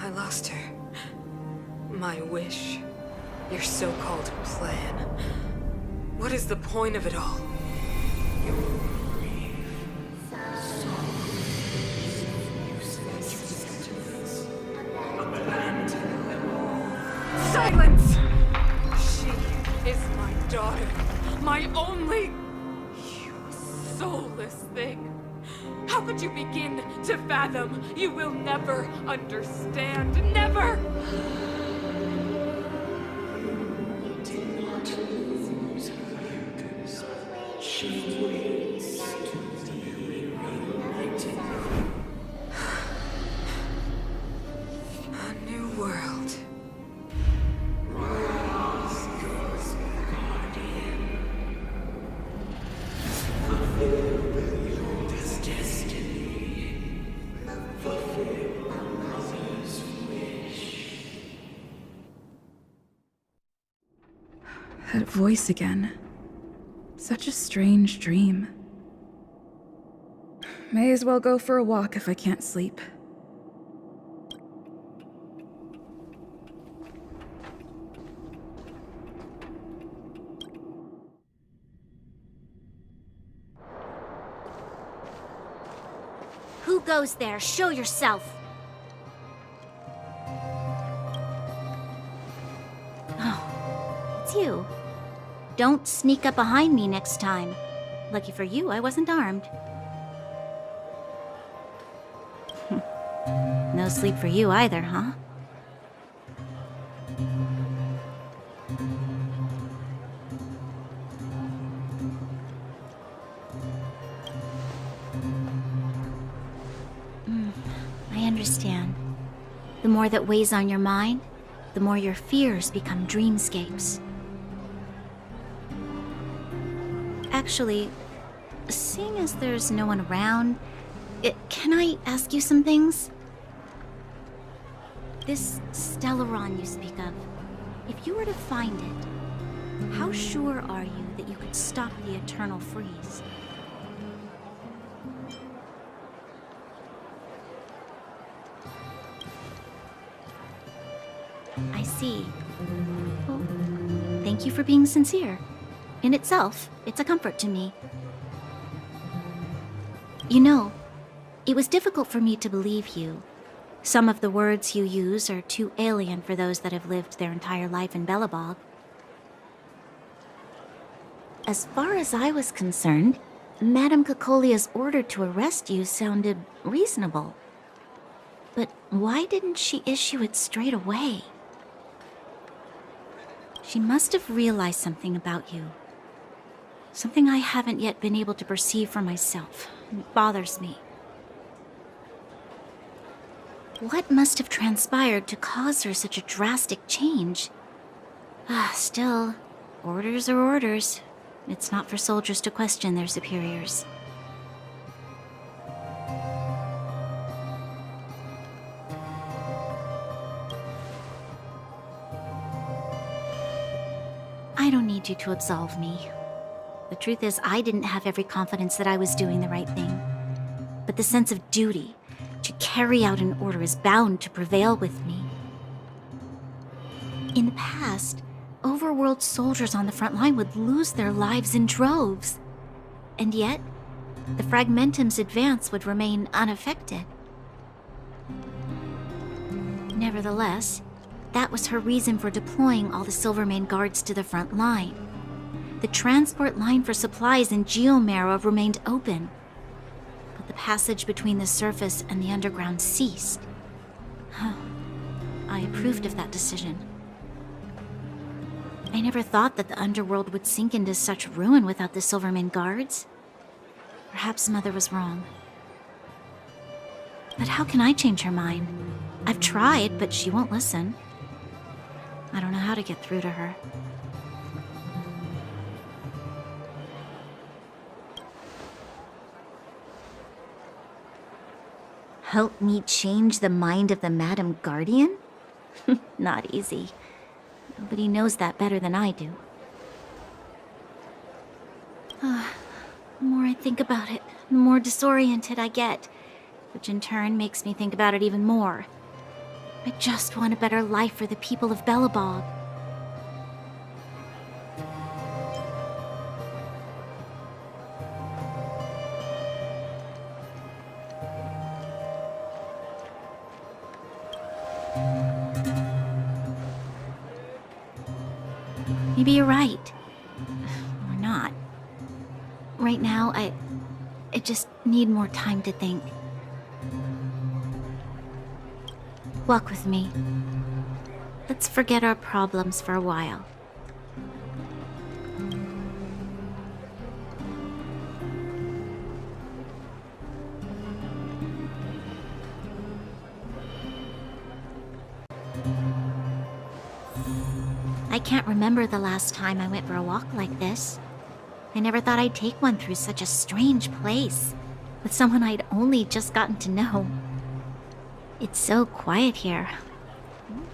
I lost her. My wish. Your so-called plan. What is the point of it all? Silence! She is my daughter. My only... You soulless thing. How could you begin to fathom? You will never understand. Never! A new world. That voice again. Such a strange dream. May as well go for a walk if I can't sleep. Who goes there? Show yourself! Oh, it's you. Don't sneak up behind me next time. Lucky for you, I wasn't armed. No sleep for you either, huh? I understand. The more that weighs on your mind, the more your fears become dreamscapes. Actually, seeing as there's no one around, can I ask you some things? This Stellaron you speak of, if you were to find it, how sure are you that you could stop the eternal freeze? I see. Well, thank you for being sincere. In itself, it's a comfort to me. You know, it was difficult for me to believe you. Some of the words you use are too alien for those that have lived their entire life in Belobog. As far as I was concerned, Madame Cocolia's order to arrest you sounded reasonable. But why didn't she issue it straight away? She must have realized something about you. Something I haven't yet been able to perceive for myself. It bothers me. What must have transpired to cause her such a drastic change? Still, orders are orders. It's not for soldiers to question their superiors. I don't need you to absolve me. The truth is, I didn't have every confidence that I was doing the right thing. But the sense of duty to carry out an order is bound to prevail with me. In the past, overworld soldiers on the front line would lose their lives in droves. And yet, the Fragmentum's advance would remain unaffected. Nevertheless, that was her reason for deploying all the Silvermane guards to the front line. The transport line for supplies in Geomera remained open, but the passage between the surface and the underground ceased. I approved of that decision. I never thought that the underworld would sink into such ruin without the Silvermane guards. Perhaps Mother was wrong. But how can I change her mind? I've tried, but she won't listen. I don't know how to get through to her. Help me change the mind of the Madam Guardian? Not easy. Nobody knows that better than I do. The more I think about it, the more disoriented I get, which in turn makes me think about it even more. I just want a better life for the people of Belobog. Maybe you're right. Or not. Right now, I just need more time to think. Walk with me. Let's forget our problems for a while. I can't remember the last time I went for a walk like this. I never thought I'd take one through such a strange place, with someone I'd only just gotten to know. It's so quiet here.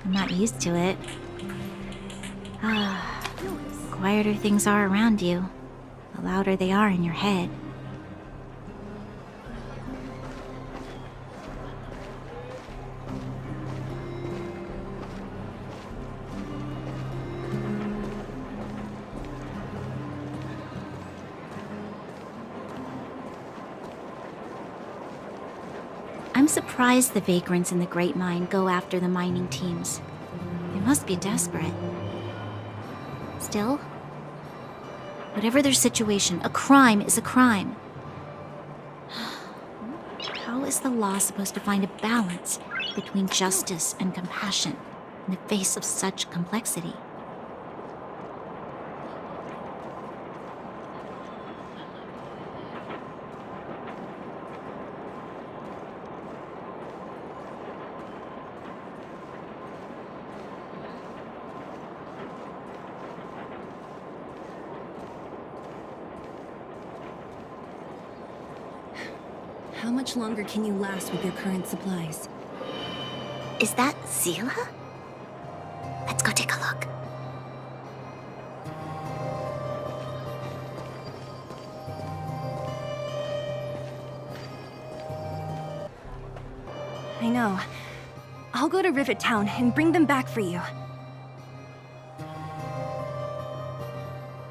I'm not used to it. Quieter things are around you, the louder they are in your head. I'm surprised the vagrants in the Great Mine go after the mining teams. They must be desperate. Still, whatever their situation, a crime is a crime. How is the law supposed to find a balance between justice and compassion in the face of such complexity? How much longer can you last with your current supplies? Is that Seele? Let's go take a look. I know. I'll go to Rivet Town and bring them back for you.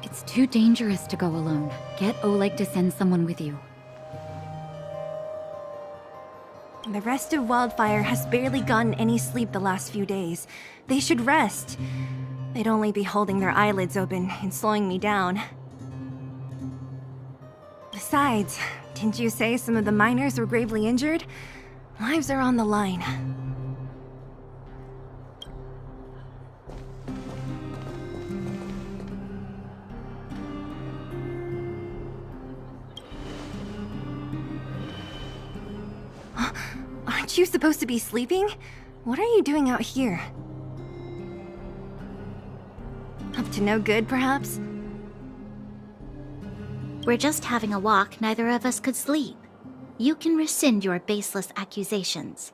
It's too dangerous to go alone. Get Oleg to send someone with you. The rest of Wildfire has barely gotten any sleep the last few days. They should rest. They'd only be holding their eyelids open and slowing me down. Besides, didn't you say some of the miners were gravely injured? Lives are on the line. Aren't you supposed to be sleeping? What are you doing out here? Up to no good, perhaps? We're just having a walk, neither of us could sleep. You can rescind your baseless accusations.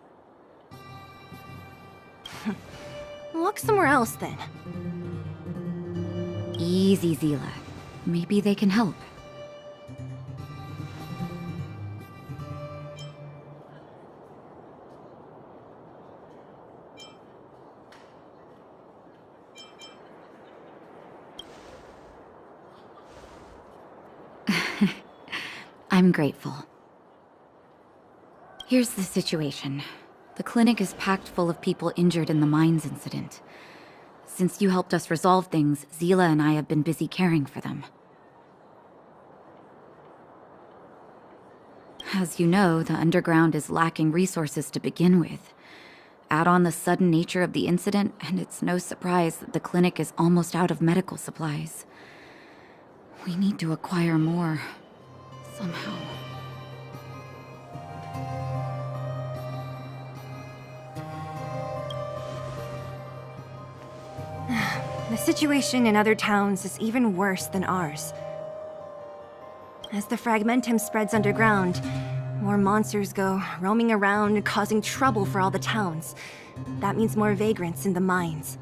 Walk somewhere else, then. Easy, Seele. Maybe they can help. I'm grateful. Here's the situation. The clinic is packed full of people injured in the mines incident. Since you helped us resolve things, Seele and I have been busy caring for them. As you know, the underground is lacking resources to begin with. Add on the sudden nature of the incident, and it's no surprise that the clinic is almost out of medical supplies. We need to acquire more. Somehow. The situation in other towns is even worse than ours. As the fragmentum spreads underground, more monsters go roaming around, causing trouble for all the towns. That means more vagrants in the mines.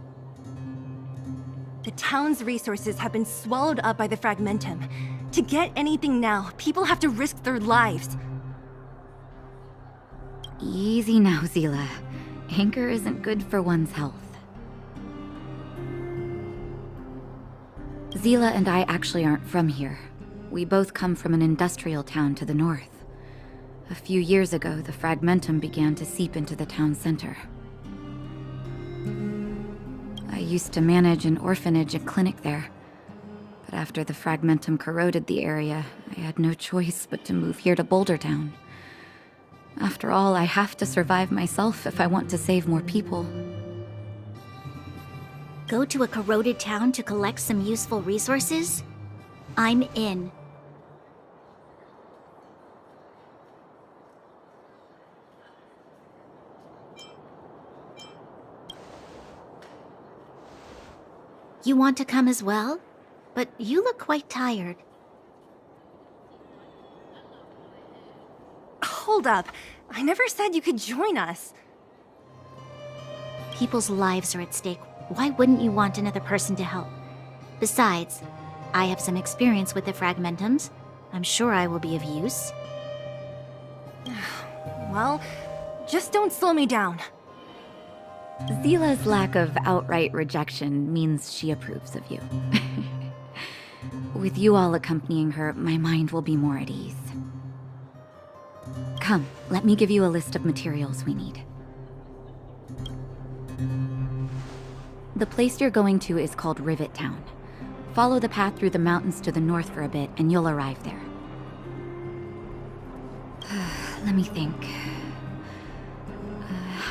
The town's resources have been swallowed up by the fragmentum. To get anything now, people have to risk their lives. Easy now, Seele. Anger isn't good for one's health. Seele and I actually aren't from here. We both come from an industrial town to the north. A few years ago, the fragmentum began to seep into the town center. I used to manage an orphanage and clinic there. But after the fragmentum corroded the area, I had no choice but to move here to Boulder Town. After all, I have to survive myself if I want to save more people. Go to a corroded town to collect some useful resources? I'm in. You want to come as well? But you look quite tired. Hold up. I never said you could join us. People's lives are at stake. Why wouldn't you want another person to help? Besides, I have some experience with the fragmentums. I'm sure I will be of use. Well, just don't slow me down. Seele's lack of outright rejection means she approves of you. With you all accompanying her, my mind will be more at ease. Come, let me give you a list of materials we need. The place you're going to is called Rivet Town. Follow the path through the mountains to the north for a bit, and you'll arrive there. Let me think.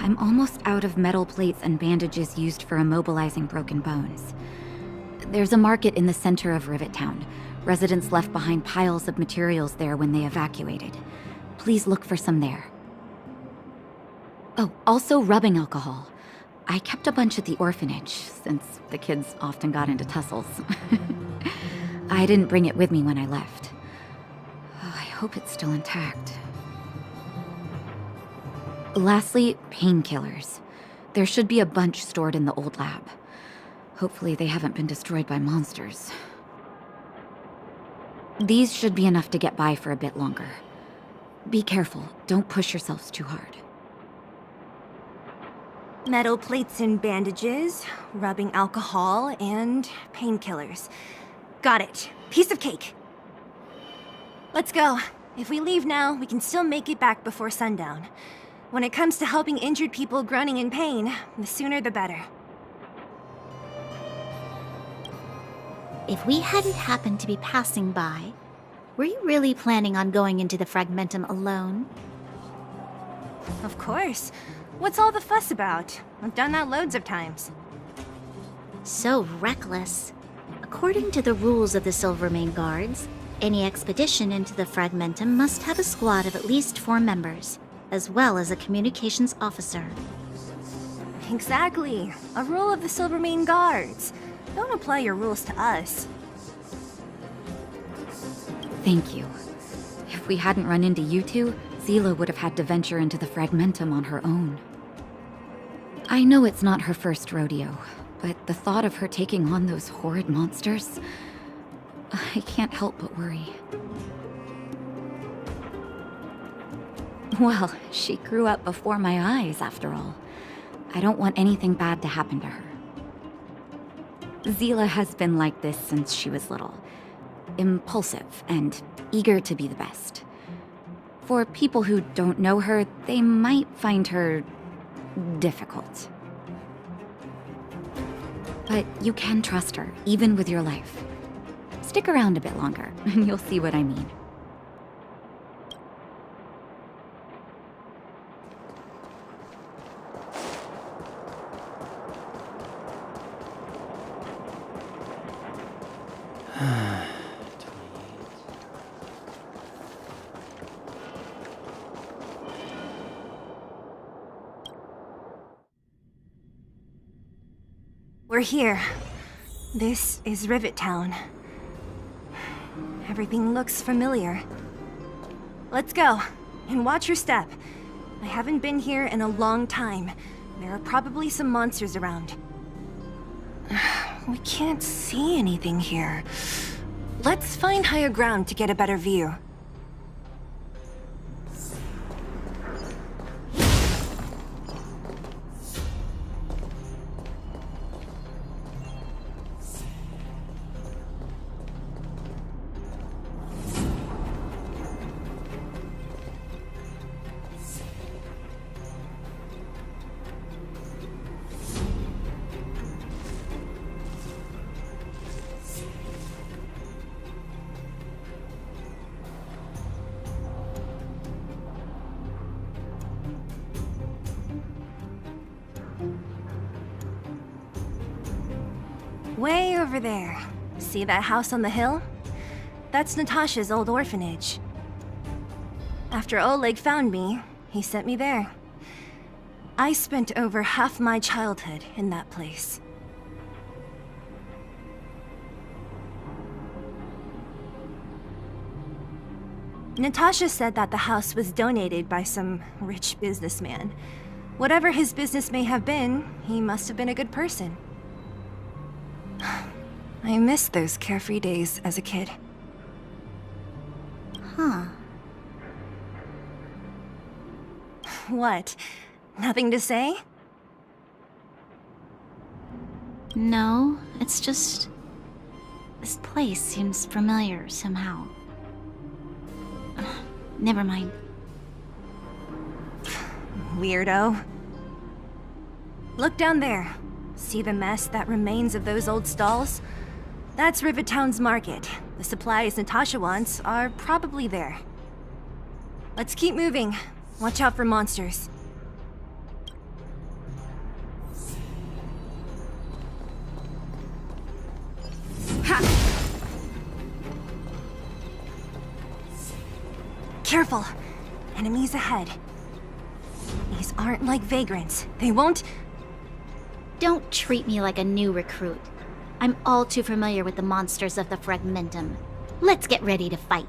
I'm almost out of metal plates and bandages used for immobilizing broken bones. There's a market in the center of Rivet Town. Residents left behind piles of materials there when they evacuated. Please look for some there. Oh, also rubbing alcohol. I kept a bunch at the orphanage, since the kids often got into tussles. I didn't bring it with me when I left. Oh, I hope it's still intact. Lastly, painkillers. There should be a bunch stored in the old lab. Hopefully they haven't been destroyed by monsters. These should be enough to get by for a bit longer. Be careful, don't push yourselves too hard. Metal plates and bandages, rubbing alcohol, and painkillers. Got it. Piece of cake. Let's go. If we leave now, we can still make it back before sundown. When it comes to helping injured people groaning in pain, the sooner the better. If we hadn't happened to be passing by, were you really planning on going into the fragmentum alone? Of course. What's all the fuss about? I've done that loads of times. So reckless. According to the rules of the Silvermane Guards, any expedition into the fragmentum must have a squad of at least 4 members, as well as a communications officer. Exactly. A rule of the Silvermane Guards. Don't apply your rules to us. Thank you. If we hadn't run into you two, Seele would have had to venture into the fragmentum on her own. I know it's not her first rodeo, but the thought of her taking on those horrid monsters, I can't help but worry. Well, she grew up before my eyes, after all. I don't want anything bad to happen to her. Seele has been like this since she was little. Impulsive and eager to be the best. For people who don't know her, they might find her difficult. But you can trust her, even with your life. Stick around a bit longer, and you'll see what I mean. We're here. This is Rivet Town. Everything looks familiar. Let's go, and watch your step. I haven't been here in a long time. There are probably some monsters around. We can't see anything here. Let's find higher ground to get a better view. Way over there. See that house on the hill? That's Natasha's old orphanage. After Oleg found me, he sent me there. I spent over half my childhood in that place. Natasha said that the house was donated by some rich businessman. Whatever his business may have been, he must have been a good person. I miss those carefree days as a kid. Huh. What? Nothing to say? No, it's just... this place seems familiar somehow. Never mind. Weirdo. Look down there. See the mess that remains of those old stalls? That's Rivertown's market. The supplies Natasha wants are probably there. Let's keep moving. Watch out for monsters. Ha! Careful! Enemies ahead. These aren't like vagrants. They won't... Don't treat me like a new recruit. I'm all too familiar with the monsters of the Fragmentum. Let's get ready to fight.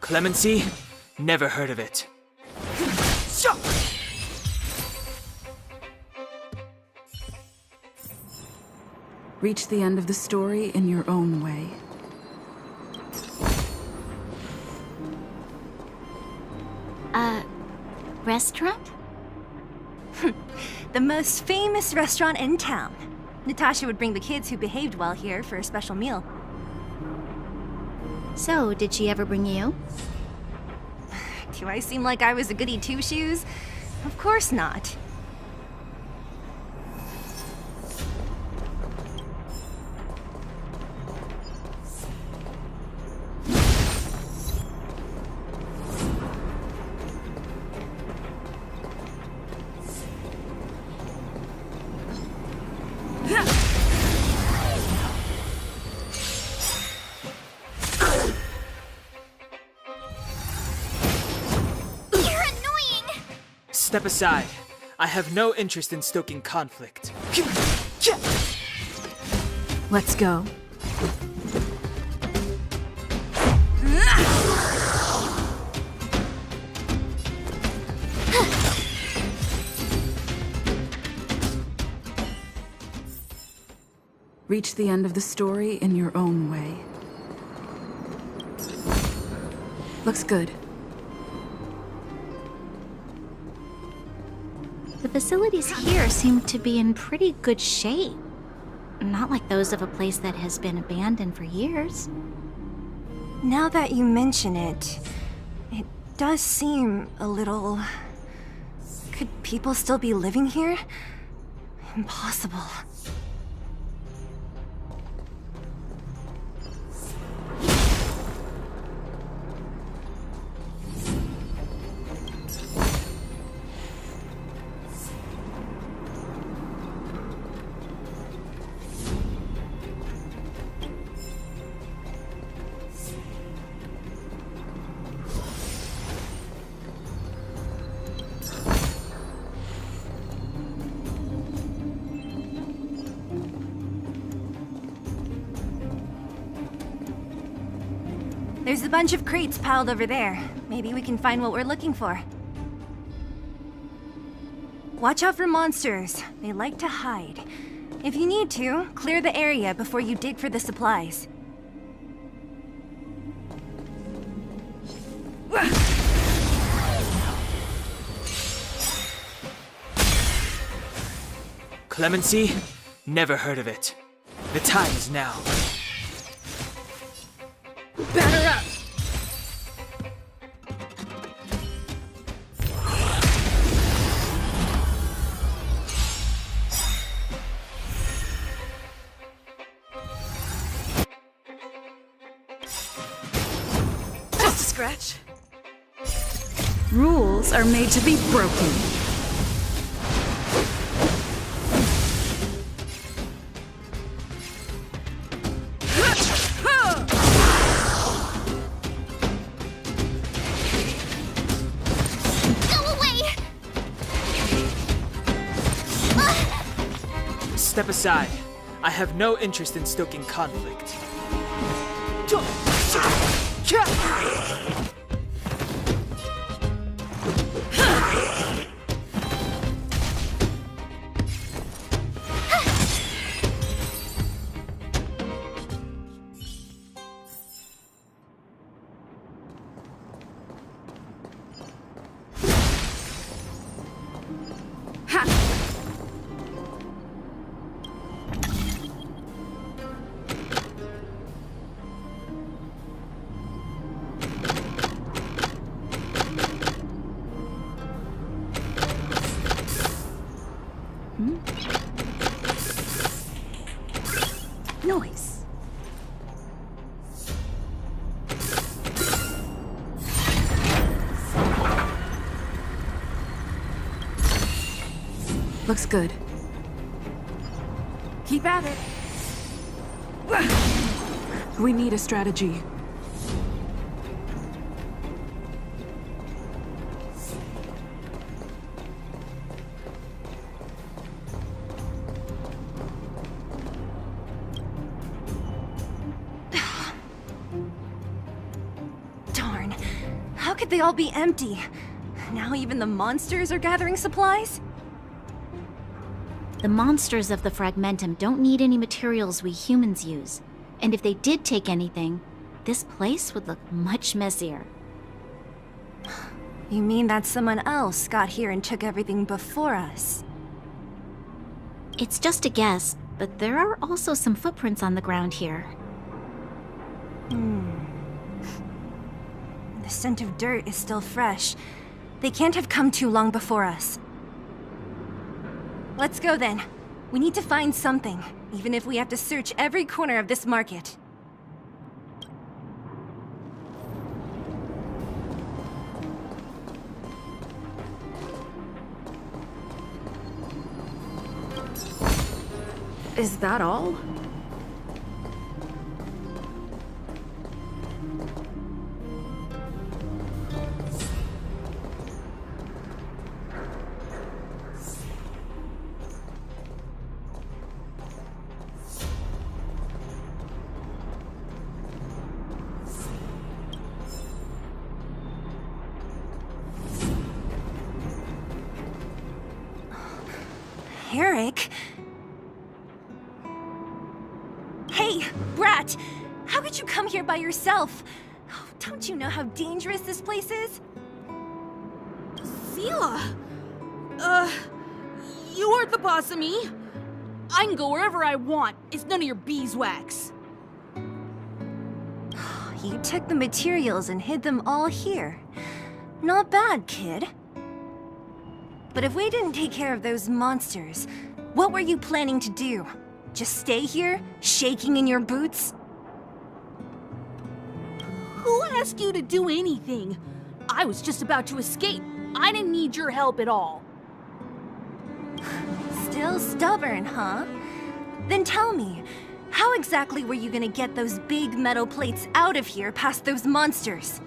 Clemency? Never heard of it. Reach the end of the story in your own way. Restaurant? The most famous restaurant in town. Natasha would bring the kids who behaved well here for a special meal. So, did she ever bring you? Do I seem like I was a goody two-shoes? Of course not. Step aside. I have no interest in stoking conflict. Let's go. Reach the end of the story in your own way. Looks good. The facilities here seem to be in pretty good shape. Not like those of a place that has been abandoned for years. Now that you mention it, it does seem a little... Could people still be living here? Impossible. There's a bunch of crates piled over there. Maybe we can find what we're looking for. Watch out for monsters. They like to hide. If you need to, clear the area before you dig for the supplies. Clemency? Never heard of it. The time is now. Batter up! scratch. Rules are made to be broken. Go away! Step aside. I have no interest in stoking conflict. Noise. Looks good. Keep at it. We need a strategy. Darn. How could they all be empty? Now even the monsters are gathering supplies? The monsters of the Fragmentum don't need any materials we humans use. And if they did take anything, this place would look much messier. You mean that someone else got here and took everything before us? It's just a guess, but there are also some footprints on the ground here. The scent of dirt is still fresh. They can't have come too long before us. Let's go then. We need to find something, even if we have to search every corner of this market. Is that all? Eric? Hey, Brat! How could you come here by yourself? Oh, don't you know how dangerous this place is? Seele! You aren't the boss of me. I can go wherever I want. It's none of your beeswax. You took the materials and hid them all here. Not bad, kid. But if we didn't take care of those monsters, what were you planning to do? Just stay here, shaking in your boots? Who asked you to do anything? I was just about to escape. I didn't need your help at all. Still stubborn, huh? Then tell me, how exactly were you gonna get those big metal plates out of here past those monsters?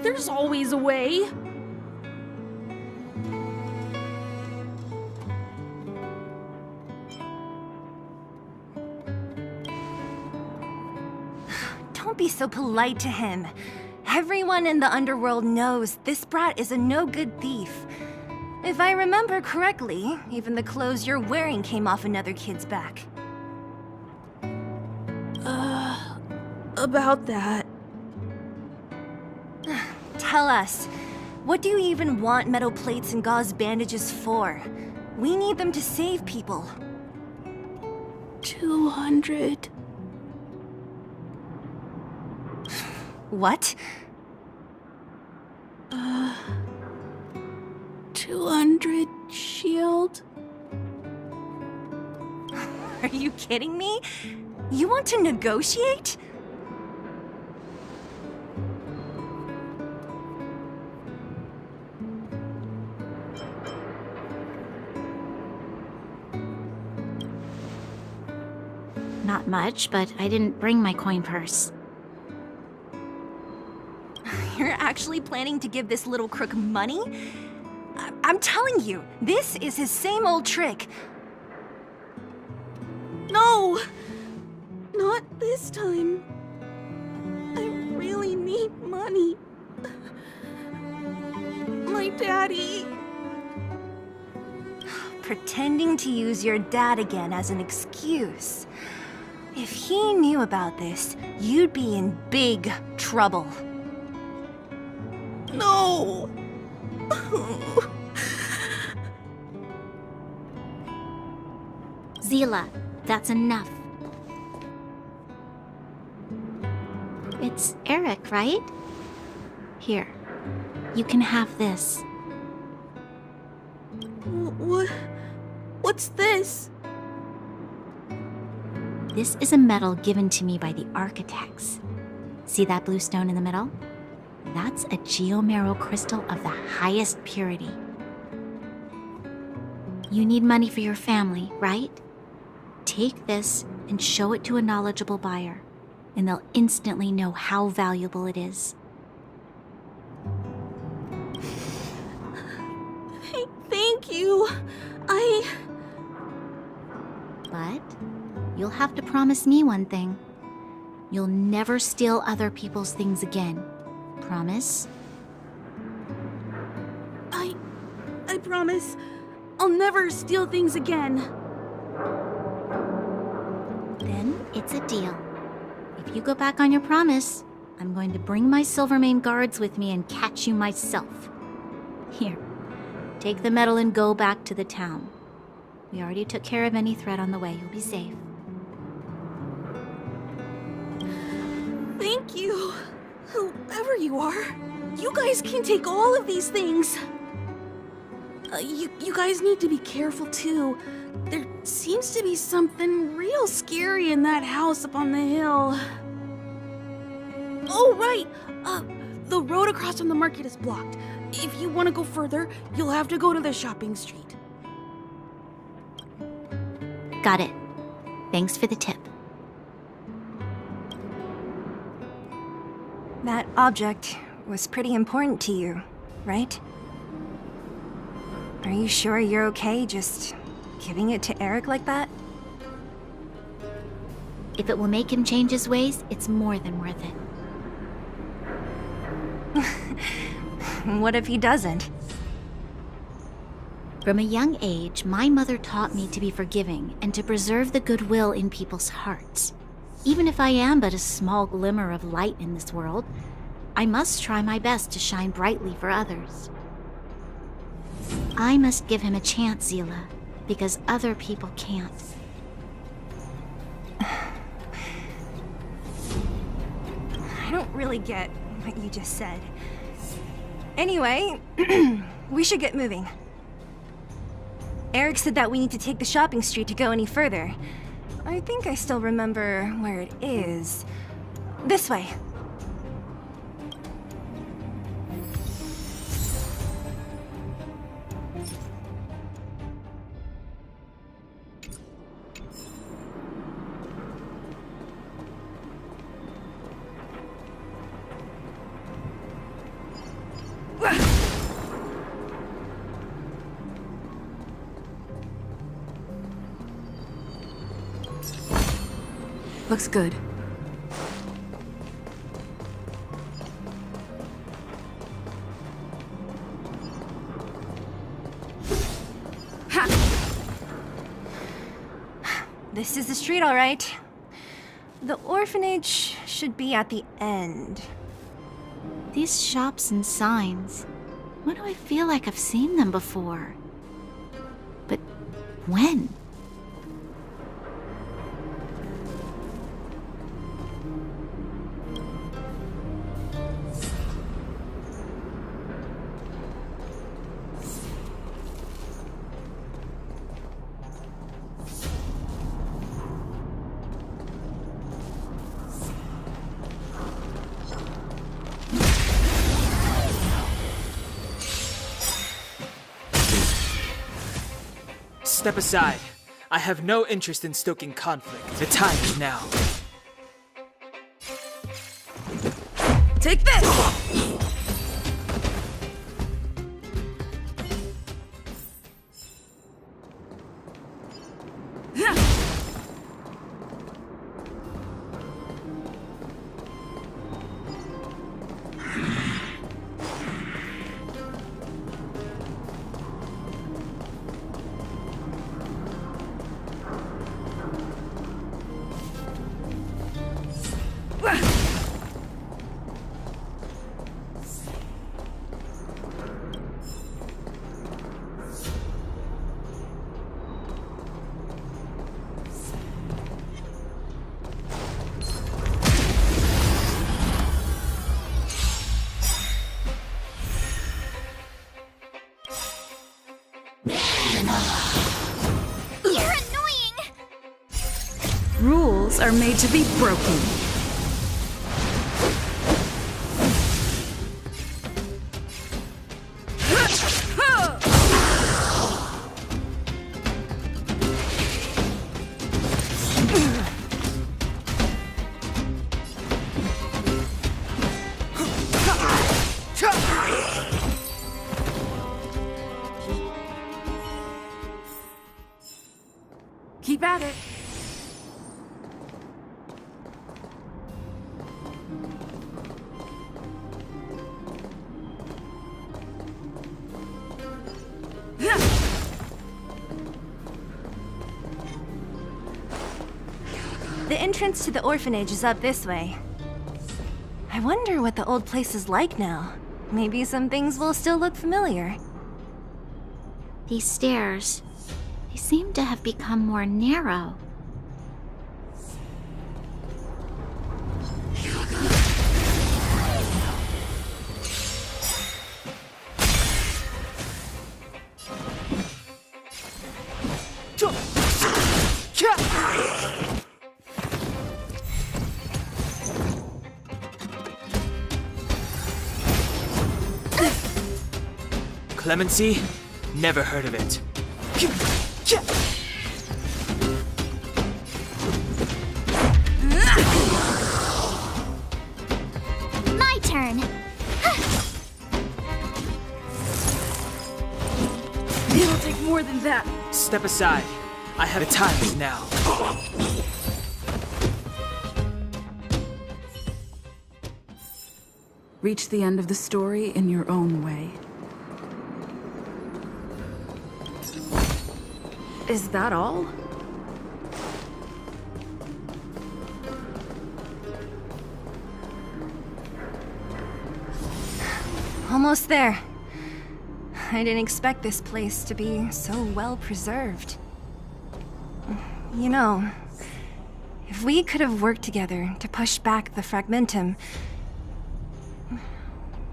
There's always a way. Don't be so polite to him. Everyone in the underworld knows this brat is a no-good thief. If I remember correctly, even the clothes you're wearing came off another kid's back. About that. Tell us, what do you even want metal plates and gauze bandages for? We need them to save people. 200. What? 200 shield. Are you kidding me? You want to negotiate? Not much, but I didn't bring my coin purse. You're actually planning to give this little crook money? I'm telling you, this is his same old trick. No! Not this time. I really need money. My daddy. Pretending to use your dad again as an excuse. If he knew about this, you'd be in big trouble. No! Seele, that's enough. It's Eric, right? Here, you can have this. What's this? This is a medal given to me by the architects. See that blue stone in the middle? That's a geomarrow crystal of the highest purity. You need money for your family, right? Take this and show it to a knowledgeable buyer, and they'll instantly know how valuable it is. Thank you. But you'll have to promise me one thing. You'll never steal other people's things again. Promise? I promise. I'll never steal things again. Then it's a deal. If you go back on your promise, I'm going to bring my Silvermane guards with me and catch you myself. Here, take the medal and go back to the town. We already took care of any threat on the way. You'll be safe. Thank you. Whoever you are, you guys can take all of these things. You guys need to be careful too. There seems to be something real scary in that house up on the hill. Oh, right. The road across from the market is blocked. If you want to go further, you'll have to go to the shopping street. Got it. Thanks for the tip. That object was pretty important to you, right? Are you sure you're okay just giving it to Eric like that? If it will make him change his ways, it's more than worth it. What if he doesn't? From a young age, my mother taught me to be forgiving and to preserve the goodwill in people's hearts. Even if I am but a small glimmer of light in this world, I must try my best to shine brightly for others. I must give him a chance, Seele, because other people can't. I don't really get what you just said. Anyway, we should get moving. Eric said that we need to take the shopping street to go any further. I think I still remember where it is. This way. Looks good. This is the street, all right. The orphanage should be at the end. These shops and signs, why do I feel like I've seen them before? But when? Step aside. I have no interest in stoking conflict. The time is now. Take this! You're annoying! Rules are made to be broken. Keep at it. The entrance to the orphanage is up this way. I wonder what the old place is like now. Maybe some things will still look familiar. These stairs, they seem to have become more narrow. Clemency? Never heard of it. My turn! It'll take more than that. Step aside. I have the time is now. Reach the end of the story in your own way. Is that all? Almost there. I didn't expect this place to be so well preserved. You know, if we could have worked together to push back the Fragmentum,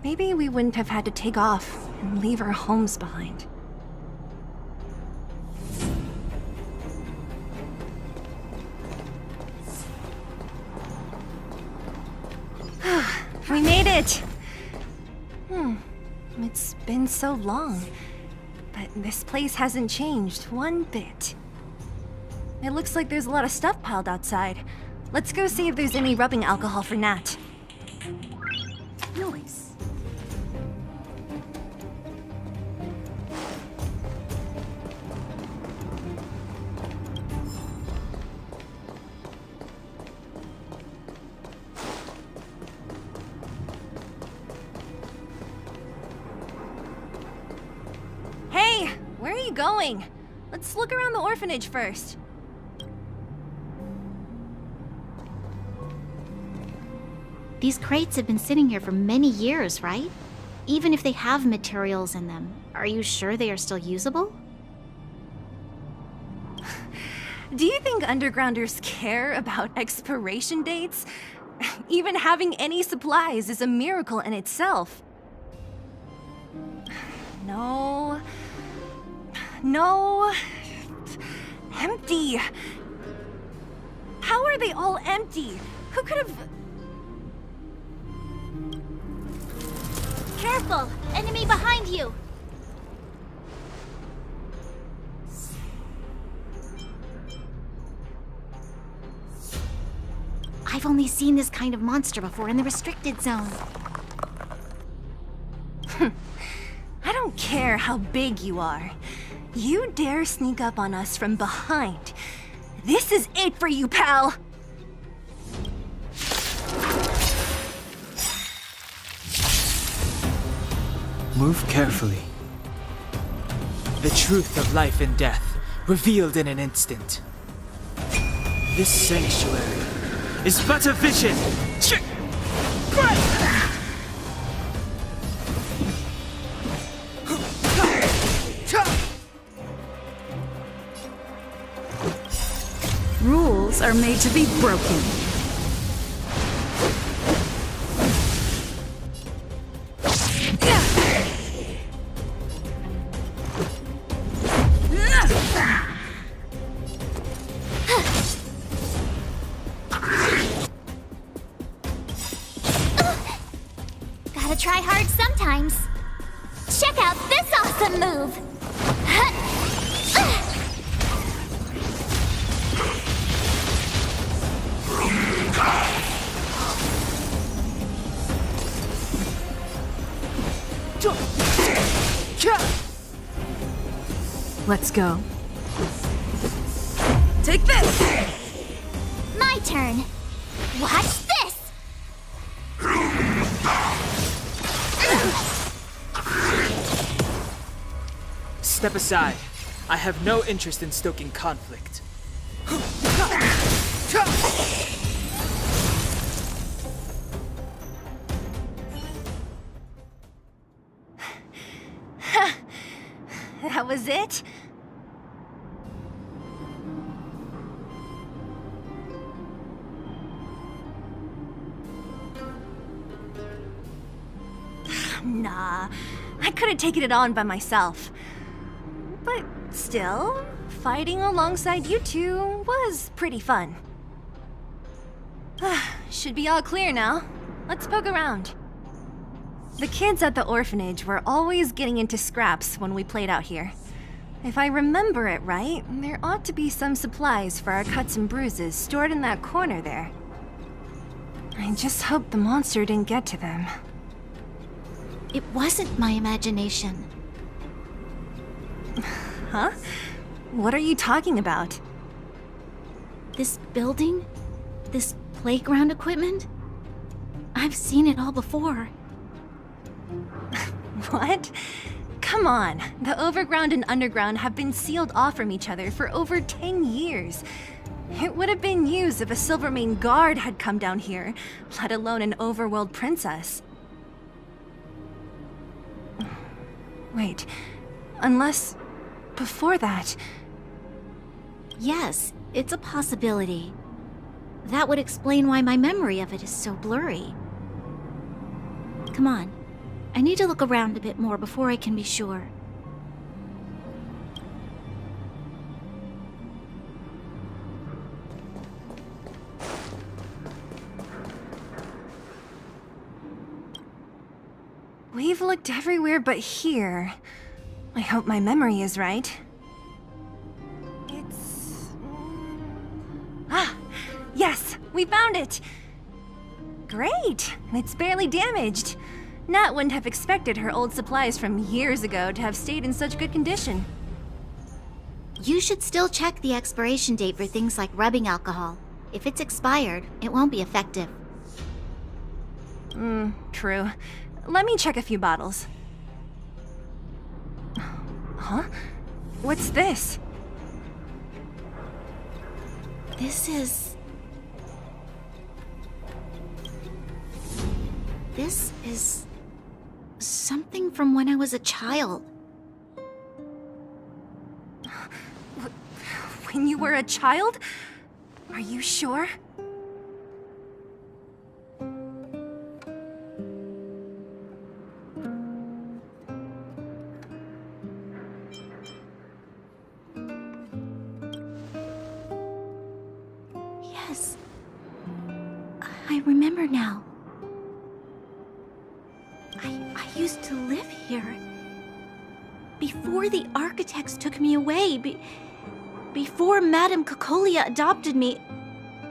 maybe we wouldn't have had to take off and leave our homes behind. We made it! It's been so long, but this place hasn't changed one bit. It looks like there's a lot of stuff piled outside. Let's go see if there's any rubbing alcohol for Nat. Nice. Hey, where are you going? Let's look around the orphanage first. These crates have been sitting here for many years, right? Even if they have materials in them, are you sure they are still usable? Do you think undergrounders care about expiration dates? Even having any supplies is a miracle in itself. No. No. Empty. How are they all empty? Who could have... Careful! Enemy behind you! I've only seen this kind of monster before in the restricted zone. I don't care how big you are. You dare sneak up on us from behind. This is it for you, pal! Move carefully. The truth of life and death, revealed in an instant. This sanctuary is but a vision! Rules are made to be broken. Gotta try hard sometimes. Check out this awesome move! Let's go. Take this! My turn. Watch this! Step aside. I have no interest in stoking conflict. That was it? Nah, I could have taken it on by myself. But still, fighting alongside you two was pretty fun. Should be all clear now. Let's poke around. The kids at the orphanage were always getting into scraps when we played out here. If I remember it right, there ought to be some supplies for our cuts and bruises stored in that corner there. I just hope the monster didn't get to them. It wasn't my imagination. Huh? What are you talking about? This building? This playground equipment? I've seen it all before. What? Come on, the overground and underground have been sealed off from each other for over 10 years. It would have been used if a Silvermane guard had come down here, let alone an overworld princess. Wait, unless before that... Yes, it's a possibility. That would explain why my memory of it is so blurry. Come on. I need to look around a bit more before I can be sure. We've looked everywhere but here. I hope my memory is right. It's... Ah! Yes! We found it! Great! It's barely damaged. Nat wouldn't have expected her old supplies from years ago to have stayed in such good condition. You should still check the expiration date for things like rubbing alcohol. If it's expired, it won't be effective. True. Let me check a few bottles. Huh? What's this? This is something from when I was a child. When you were a child? Are you sure? Yes. I remember now. I used to live here. Before the architects took me away, before Madame Cocolia adopted me,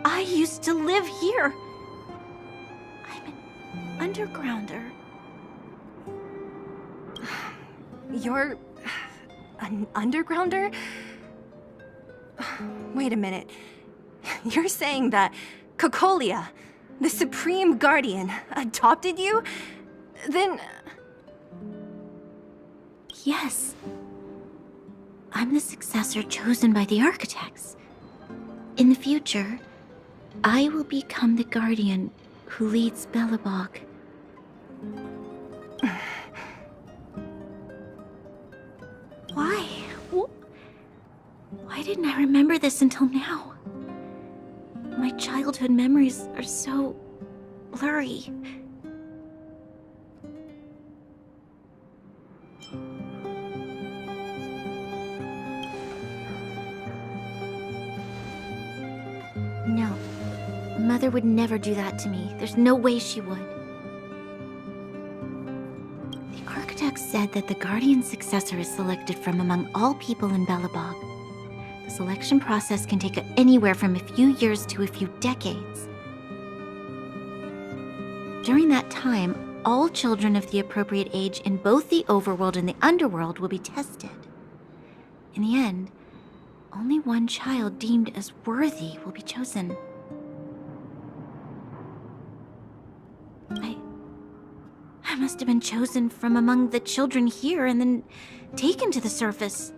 I used to live here. I'm an undergrounder. You're an undergrounder? Wait a minute. You're saying that Cocolia, the Supreme Guardian, adopted you? Then... Yes. I'm the successor chosen by the architects. In the future, I will become the guardian who leads Belobog. Why? Why didn't I remember this until now? My childhood memories are so blurry. No. Mother would never do that to me. There's no way she would. The architects said that the guardian successor is selected from among all people in Belobog. The selection process can take anywhere from a few years to a few decades. During that time, all children of the appropriate age in both the overworld and the underworld will be tested. In the end, only one child deemed as worthy will be chosen. I must have been chosen from among the children here and then taken to the surface.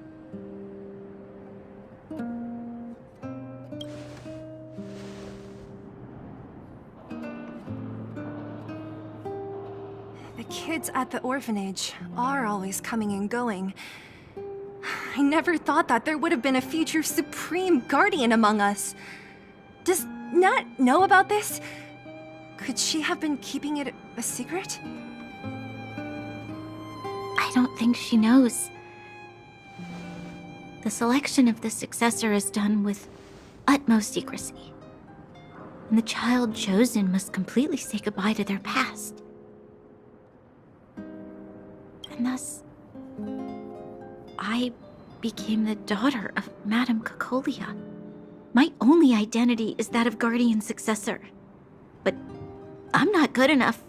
The kids at the orphanage are always coming and going. I never thought that there would have been a future Supreme Guardian among us. Does Nat know about this? Could she have been keeping it a secret? I don't think she knows. The selection of the successor is done with utmost secrecy. And the child chosen must completely say goodbye to their past. And thus, I became the daughter of Madame Cocolia. My only identity is that of guardian successor. But I'm not good enough.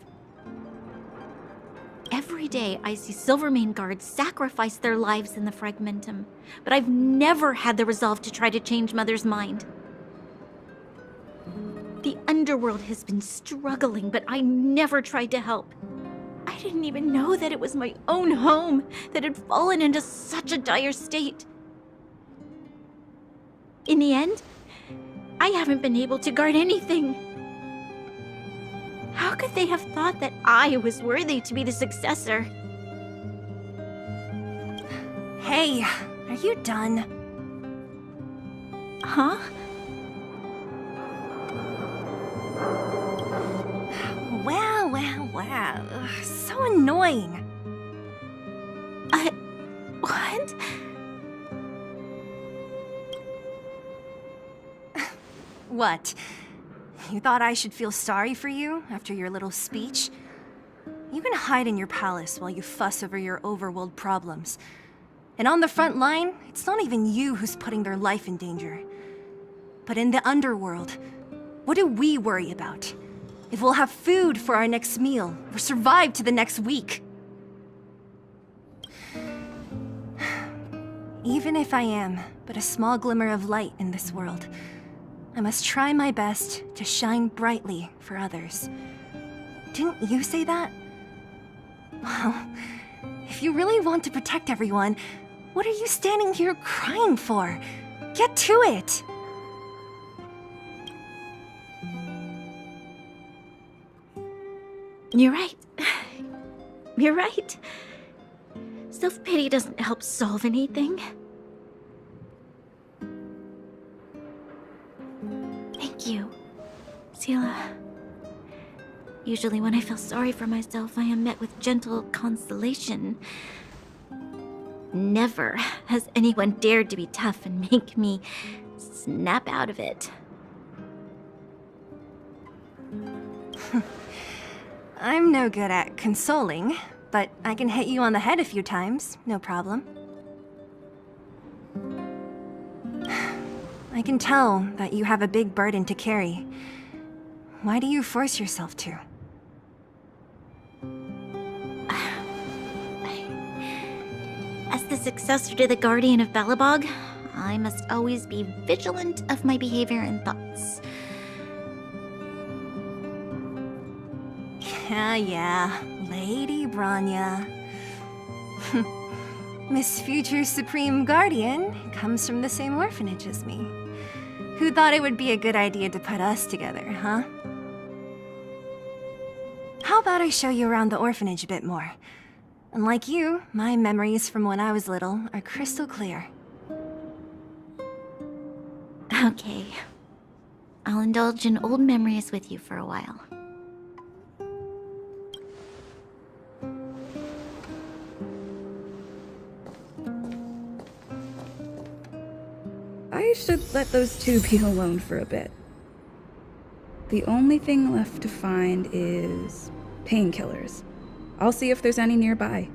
Every day I see Silvermane guards sacrifice their lives in the Fragmentum, but I've never had the resolve to try to change Mother's mind. The underworld has been struggling, but I never tried to help. I didn't even know that it was my own home that had fallen into such a dire state. In the end, I haven't been able to guard anything. How could they have thought that I was worthy to be the successor? Hey, are you done? Huh? Wow. Ugh, so annoying. What? What? You thought I should feel sorry for you after your little speech? You can hide in your palace while you fuss over your overworld problems. And on the front line, it's not even you who's putting their life in danger. But in the underworld, what do we worry about? If we'll have food for our next meal, or survive to the next week. Even if I am but a small glimmer of light in this world, I must try my best to shine brightly for others. Didn't you say that? Well, if you really want to protect everyone, what are you standing here crying for? Get to it! You're right. You're right. Self-pity doesn't help solve anything. Thank you, Seele. Usually when I feel sorry for myself, I am met with gentle consolation. Never has anyone dared to be tough and make me snap out of it. I'm no good at consoling, but I can hit you on the head a few times, no problem. I can tell that you have a big burden to carry. Why do you force yourself to? As the successor to the Guardian of Belobog, I must always be vigilant of my behavior and thoughts. Yeah, Lady Bronya. Miss Future Supreme Guardian comes from the same orphanage as me. Who thought it would be a good idea to put us together, huh? How about I show you around the orphanage a bit more? Unlike you, my memories from when I was little are crystal clear. Okay. I'll indulge in old memories with you for a while. I should let those two be alone for a bit. The only thing left to find is painkillers. I'll see if there's any nearby.